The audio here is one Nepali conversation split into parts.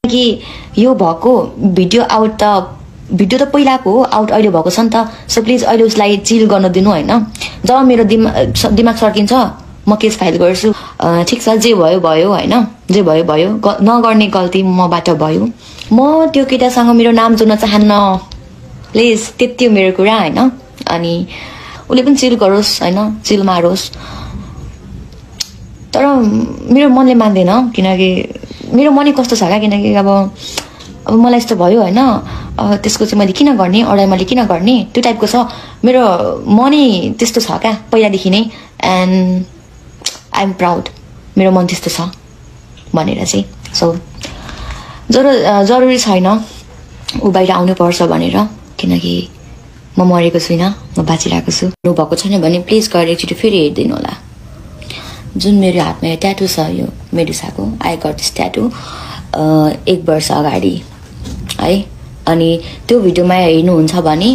कि यो भएको भिडियो आउट भिडियो त पहिलाको हो आउट अहिले भएको छ नि त सो प्लिज अहिले उसलाई चिल गर्न दिनु हैन जब मेरो दिमाग सर्किन्छ म केस फाइल गर्छु ठीक छ जे भयो भयो हैन जे भयो भयो नगर्ने गल्ती मबाट भयो म त्यो केटासँग मेरो नाम जोड्न चाहन्न प्लिज त्यति हो मेरो कुरा हैन अनि उले पनि चिल गरोस् हैन चिल मारोस् तर मेरो मनले मान्दैन किनकि मेरो मनै कस्तो छ क्या किनकि अब मलाई यस्तो भयो हैन त्यसको चाहिँ मैले किन गर्ने अरूलाई मैले किन गर्ने त्यो टाइपको छ मेरो मनै त्यस्तो छ क्या पहिलादेखि नै एन्ड आई एम प्राउड मेरो मन त्यस्तो छ भनेर चाहिँ सो जरुरी छैन ऊ बाहिर आउनुपर्छ भनेर किनकि म मरेको छुइनँ म बाँचिरहेको छु रो भएको छैन भने प्लिज गएर एकचोटि फेरि हेरिदिनु होला जुन मेरो हातमा यो ट्याटु छ यो मेडुसाको आई गट दिस ट्याटु 1 वर्ष अगाडि है अनि त्यो भिडियोमा हेर्नुहुन्छ भने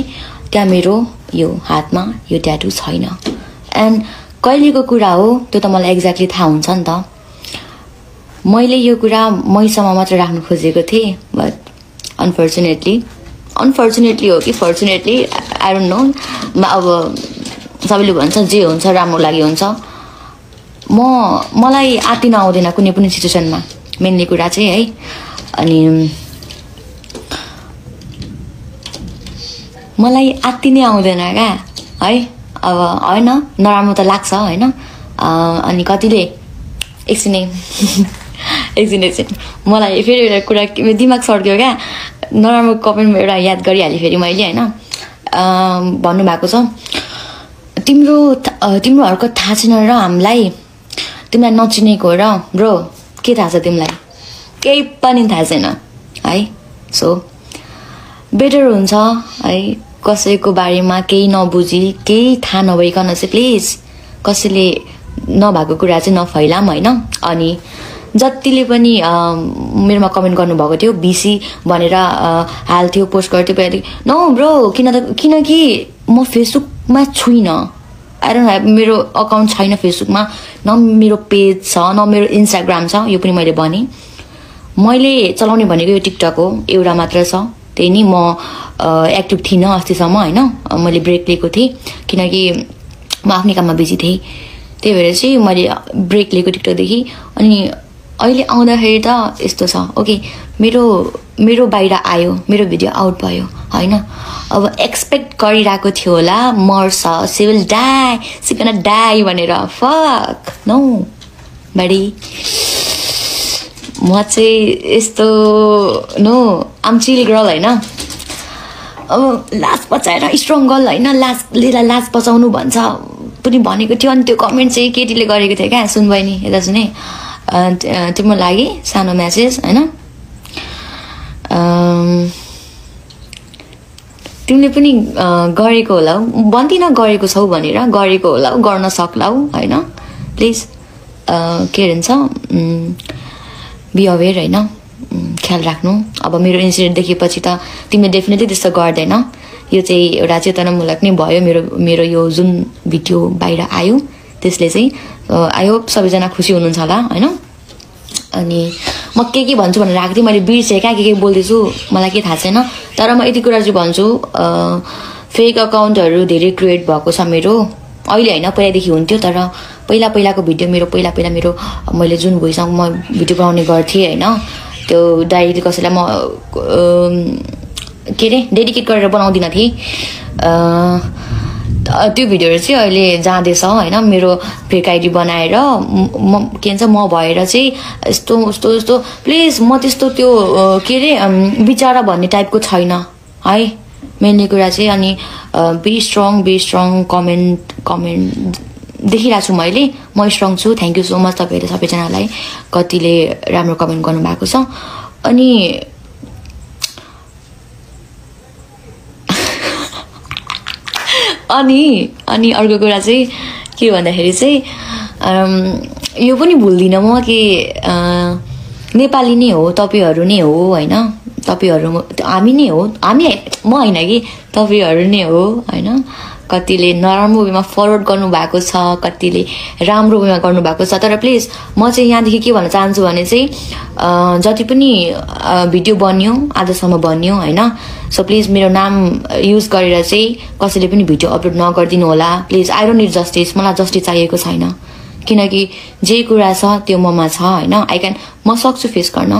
त्यहाँ मेरो यो हातमा यो ट्याटु छैन एन्ड कहिलेको कुरा हो त्यो त मलाई एक्ज्याक्टली थाहा हुन्छ नि त मैले यो कुरा मैसम्म मात्र राख्नु खोजेको थिएँ बट अनफर्चुनेटली हो कि फर्चुनेटली आई डोन्ट नो अब सबैले भन्छ जे हुन्छ राम्रो लागि हुन्छ मलाई आत्तिन आउँदैन कुनै पनि सिचुएसनमा मेनली कुरा चाहिँ है अनि मलाई आत्तिनै आउँदैन क्या है अब हैन नराम्रो त लाग्छ हैन अनि कतिले एकछिन मलाई फेरि एउटा कुरा दिमाग सर्क्यो क्या नराम्रो कमेन्ट एउटा याद गरिहालेँ फेरि मैले हैन भन्नुभएको छ तिम्रोहरूको थाहा छैन र हामीलाई तिमीलाई नचिनेको र ब्रो के थाहा छ तिमीलाई केही पनि थाहा छैन है सो बेटर हुन्छ है कसैको बारेमा केही नबुझी केही थाहा नभइकन चाहिँ प्लिज कसैले नभएको कुरा चाहिँ नफैलाम हैन अनि जतिले पनि मेरोमा कमेन्ट गर्नुभएको थियो बिसी भनेर हाल्थ्यो पोस्ट गर्थ्यो पहिला नो ब्रो किनकि म फेसबुकमा छुइनँ आई डोन्ट ह्याभ मेरो अकाउन्ट छैन फेसबुकमा न मेरो पेज छ न मेरो इन्स्टाग्राम छ यो पनि मैले भने मैले चलाउने भनेको यो टिकटक हो एउटा मात्र छ त्यही नि म एक्टिभ थिइनँ अस्तिसम्म हैन मैले ब्रेक लिएको थिएँ किनकि म आफ्नै काममा बिजी थिएँ त्यही भएर चाहिँ मैले ब्रेक लिएको टिकटकदेखि अनि अहिले आउँदाखेरि त यस्तो छ ओके मेरो बाहिर आयो मेरो भिडियो आउट भयो हैन अब एक्सपेक्ट गरिरहेको थियो होला मर्छ सी गना डाई भनेर फक नो बडी म चाहिँ यस्तो नो आम चिल गर्ल हैन अब लाज बचाएर स्ट्रङ गर्ल हैन लाज बचाउनु भन्छ पनि भनेको थियो अनि त्यो कमेन्ट चाहिँ केटीले गरेको थियो क्या सुन बहिनी यता सुने तिम्रो लागि सानो मेसेज हैन तिमीले पनि गरेको होला भन्दिन गरेको छौ भनेर गरेको होला गर्न सक्लाउ हैन प्लिज के भन्छ बी अवेयर हैन ख्याल राख्नु अब मेरो इन्सिडेन्ट देखेपछि त तिमीले डेफिनेटली त्यस्तो गर्दैन यो चाहिँ एउटा चेतनामूलक नै भयो मेरो यो जुन भिडियो बाहिर आयो त्यसले चाहिँ आई होप सबैजना खुसी हुनुहुन्छ होला हैन अनि म के भन्छु भनेर राख्दै मैले बिर्सेँ क्या के बोल्दैछु मलाई के थाहा छैन तर म यति कुरा चाहिँ भन्छु फेक अकाउन्टहरू धेरै क्रिएट भएको छ मेरो अहिले हैन पहिलादेखि हुन्थ्यो तर पहिलाको भिडियो मेरो पहिला मेरो मैले जुन भोइसँग म भिडियो बनाउने गर्थेँ हैन त्यो डाइरेक्टली कसैलाई म के रे डेडिकेट गरेर बनाउँदिन थिएँ त्यो भिडियोहरू चाहिँ अहिले जाँदैछ हैन मेरो फेक आइडी बनाएर के भन्छ म भएर चाहिँ यस्तो प्लिज म त्यस्तो त्यो के रे विचार भन्ने टाइपको छैन है मेनली कुरा चाहिँ अनि बी स्ट्रङ कमेन्ट देखिरहेको छु मैले म स्ट्रङ छु थ्याङ्क यू सो मच तपाईँहरू सबैजनालाई कतिले राम्रो कमेन्ट गर्नुभएको छ अनि अनि अर्को कुरा चाहिँ के भन्दाखेरि चाहिँ यो पनि भुल्दिनँ म कि नेपाली नै हो तपाईहरू नै हो हैन तपाईहरू हामी नै हो म हैन कि तपाईहरू नै हो हैन कतिले नराम्रो वेमा फरवर्ड गर्नु भएको छ, कतिले राम्रो वेमा गर्नु भएको छ। तर प्लिज म चाहिँ यहाँदेखि के भन्न चाहन्छु भने चाहिँ जति पनि भिडियो बन्यो आजसम्म बन्यो हैन, सो प्लिज मेरो नाम युज गरेर चाहिँ कसैले पनि भिडियो अपलोड नगर्दिनु होला please. I don't need justice, मलाई जस्टिस चाहिएको छैन, किनकि जे कुरा छ त्यो ममा छ हैन। म सक्छु फेस गर्न,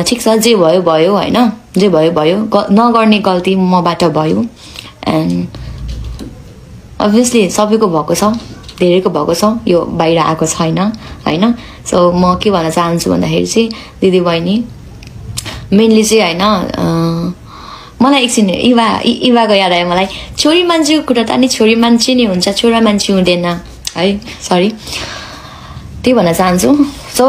ठिक छ, जे भयो भयो हैन, जे भयो भयो, नगर्ने गल्ती मबाट भयो। एन्ड अभियसली सबैको भएको छ, धेरैको भएको छ, यो बाहिर आएको छैन हैन। सो म के भन्न चाहन्छु भन्दाखेरि चाहिँ दिदी बहिनी मेनली चाहिँ हैन, मलाई एकछिन इवाको याद आयो मलाई। छोरी मान्छेको कुरा त नि छोरी मान्छे नै हुन्छ, छोरा मान्छे हुँदैन है, सरी, त्यही भन्न चाहन्छु। सो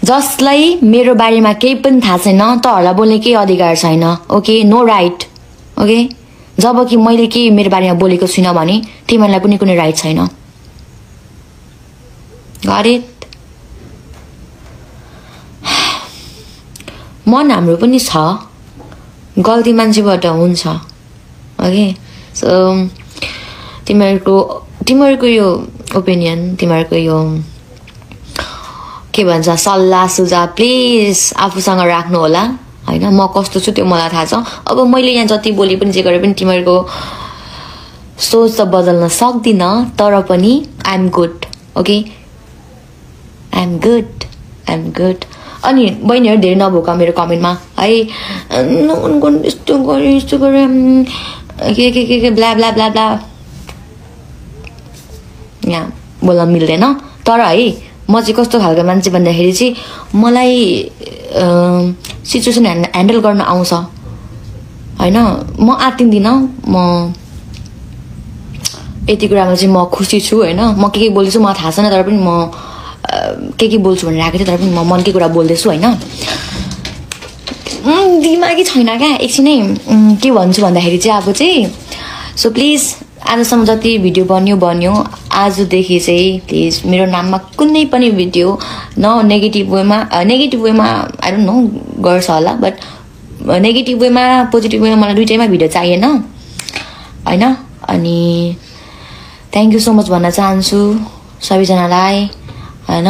जसलाई मेरो बारेमा केही पनि थाहा छैन तहरुलाई बोल्ने केही अधिकार छैन, ओके, नो राइट, ओके। जब कि मैले के मेरो बारेमा बोलेको छुइनँ भने तिमीहरूलाई पनि कुनै राइट छैन। Got it? मन हाम्रो पनि छ, गल्ती मान्छेबाट हुन्छ, ओके। सो तिमीहरूको यो ओपिनियन, तिमीहरूको यो के भन्छ सल्लाह सुझाव प्लिज आफूसँग राख्नु होला हैन। म कस्तो छु त्यो मलाई थाहा छ। अब मैले यहाँ जति बोले पनि जे गरे पनि तिमीहरूको सोच त बदल्न सक्दिन, तर पनि I am good, okay, I am good, I am good. अनि बहिनीहरू धेरै नभोका मेरो कमेन्टमा है, यस्तो गरे के ब्ला ब्ला ब्ला ब्ला, यहाँ बोल्न मिल्दैन। तर है म चाहिँ कस्तो खालको मान्छे भन्दाखेरि चाहिँ मलाई सिचुएसन ह्यान्डल गर्न आउँछ हैन। म आत्तिन्दिनँ, म यति कुरामा चाहिँ म खुसी छु हैन। म के बोल्दैछु मलाई थाहा छैन, तर पनि म के बोल्छु भनेर आएको थिएँ, तर पनि म मनकै कुरा बोल्दैछु हैन। दिमागै छैन क्या एकछिनै के भन्छु भन्दाखेरि चाहिँ अब चाहिँ सो प्लिज आजसम्म जति भिडियो बन्यो आजदेखि चाहिँ प्लिज मेरो नाममा कुनै पनि भिडियो न नेगेटिभ वेमा आई डोन्ट नो गर्छ होला, बट नेगेटिभ वेमा पोजिटिभ वेमा मलाई दुइटैमा भिडियो चाहिएन हैन। अनि थ्याङ्क यू सो मच भन्न चाहन्छु सबैजनालाई हैन।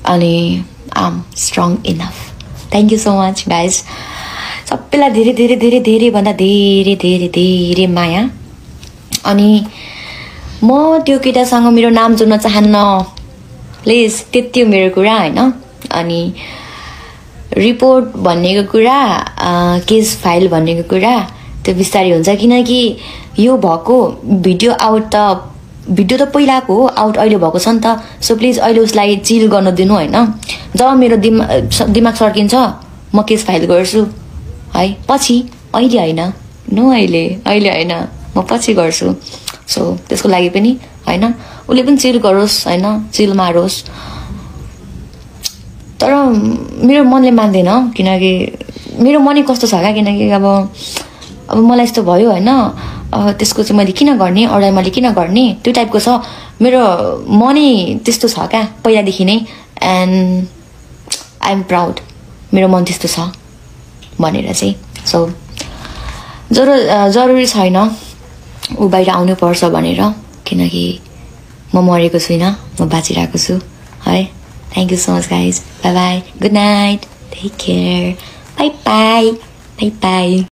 अनि I am strong enough. Thank you so much guys. सबैलाई धेरै धेरै धेरै धेरै भन्दा धेरै धेरै धेरै माया। अनि म त्यो केटासँग मेरो नाम जोड्न चाहन्न प्लिज, त्यति हो मेरो कुरा हैन। अनि रिपोर्ट भन्नेको कुरा, केस फाइल भन्नेको कुरा त्यो बिस्तारै हुन्छ, किनकि यो भएको भिडियो त पहिलाको हो, आउट अहिले भएको छ नि त। सो प्लिज अहिले उसलाई चिल गर्न दिनु हैन। जब मेरो दिमाग सर्किन्छ म केस फाइल गर्छु है, पछि, अहिले होइन, अहिले होइन, म पछि गर्छु। सो त्यसको लागि पनि हैन, उसले पनि चिल गरोस् हैन, चिल मारोस्। तर मेरो मनले मान्दैन, किनकि मेरो मनै कस्तो छ क्या, किनकि अब मलाई यस्तो भयो हैन, त्यसको चाहिँ मैले किन गर्ने, अरूलाई मैले किन गर्ने, त्यो टाइपको छ मेरो मनै, त्यस्तो छ क्या पहिलादेखि नै। एन्ड आई एम प्राउड मेरो मन त्यस्तो छ भनेर चाहिँ। सो जरुरी छैन ऊ बाहिर आउनु पर्छ भनेर, किनकि म मरेको छुइनँ, म बाँचिरहेको छु है। Thank you so much guys, bye bye, good night, take care, bye bye, bye by.